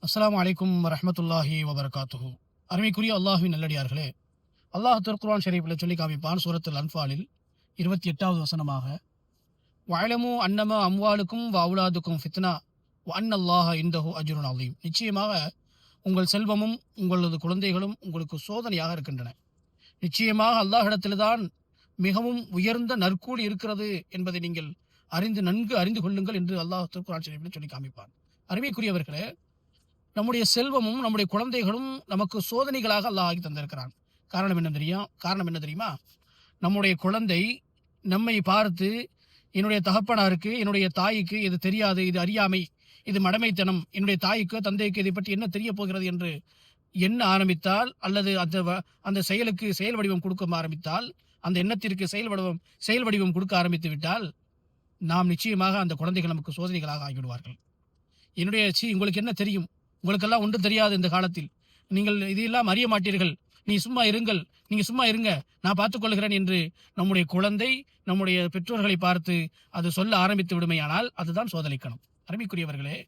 அஸ்ஸலாமு அலைக்கும் வரஹ்மத்துல்லாஹி வபரகாத்துஹு. அருமைக்குரிய அல்லாஹ்வின் நல்லடியார்களே, அல்லாஹ் திருக்குர்ஆன் ஷரீஃபில் சொல்லி காமிப்பான் சூரத்துல் அன்ஃபாலில் 28வது வசனமாக, வஅலமு அன்னமா அம்வாலுக்கும் வ அவுலாதுக்கும் ஃபித்னா வ அன்னல்லாஹ இன்தஹு அஜ்ருன் அலீம். நிச்சயமாக உங்கள் செல்வமும் உங்களது குழந்தைகளும் உங்களுக்கு சோதனையாக இருக்கின்றன. நிச்சயமாக அல்லாஹ்விடத்தில்தான் மிகவும் உயர்ந்த நற்கூலி இருக்கிறது என்பதை நீங்கள் நன்கு அறிந்து கொள்ளுங்கள் என்று அல்லாஹ் திருக்குர்ஆன் ஷரீஃபில் சொல்லி காமிப்பான். அருமைக்குரியவர்களே, நம்முடைய செல்வமும் நம்முடைய குழந்தைகளும் நமக்கு சோதனைகளாக அல்லாஹ் ஆகி தந்திருக்கிறான். காரணம் என்ன தெரியுமா? நம்முடைய குழந்தை நம்மை பார்த்து, என்னுடைய தகப்பனாருக்கு, என்னுடைய தாய்க்கு இது தெரியாது, இது அறியாமை, இது மடமைத்தனம், என்னுடைய தாய்க்கு தந்தைக்கு இதை பற்றி என்ன தெரிய போகிறது என்று எண்ண ஆரம்பித்தால், அல்லது அந்த செயலுக்கு செயல் வடிவம் கொடுக்க ஆரம்பித்தால், அந்த எண்ணத்திற்கு செயல் வடிவம் கொடுக்க ஆரம்பித்து விட்டால், நாம் நிச்சயமாக அந்த குழந்தைகள் நமக்கு சோதனைகளாக ஆகிவிடுவார்கள். உங்களுக்கு என்ன தெரியும்? உங்களுக்கெல்லாம் ஒன்றும் தெரியாது. இந்த காலத்தில் நீங்கள் இதையெல்லாம் அறிய மாட்டீர்கள். நீங்கள் சும்மா இருங்க, நான் பார்த்துக்கொள்கிறேன் என்று நம்முடைய குழந்தை நம்முடைய பெற்றோர்களை பார்த்து அது சொல்ல ஆரம்பித்து விடுமையானால் அதுதான் சோதனைக்கணும். அருமைக்குரியவர்களே,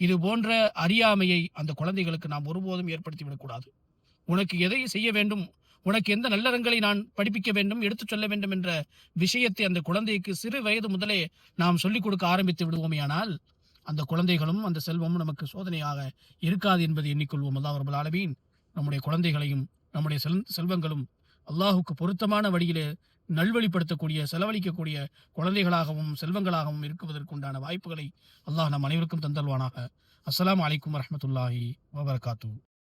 இது போன்ற அறியாமையை அந்த குழந்தைகளுக்கு நாம் ஒருபோதும் ஏற்படுத்தி விடக்கூடாது. உனக்கு எதை செய்ய வேண்டும், உனக்கு எந்த நல்லறங்களை நான் படிப்பிக்க வேண்டும், எடுத்துச் சொல்ல வேண்டும் என்ற விஷயத்தை அந்த குழந்தைக்கு சிறு வயது முதலே நாம் சொல்லிக் கொடுக்க ஆரம்பித்து விடுவோமேயானால் அந்த குழந்தைகளும் அந்த செல்வமும் நமக்கு சோதனையாக இருக்காது என்பதை எண்ணிக்கொள்வோம். அல்லாஹ் ரப்பல் ஆலமீன் நம்முடைய குழந்தைகளையும் நம்முடைய செல்வங்களும் அல்லாஹுக்கு பொருத்தமான வழியிலே நல்வழிப்படுத்தக்கூடிய, செலவழிக்கக்கூடிய குழந்தைகளாகவும் செல்வங்களாகவும் இருக்குவதற்குண்டான வாய்ப்புகளை அல்லாஹ் நம் அனைவருக்கும் தந்தல்வானாக. அஸ்ஸலாமு அலைக்கும் வரஹ்மத்துல்லாஹி வபரகாத்துஹு.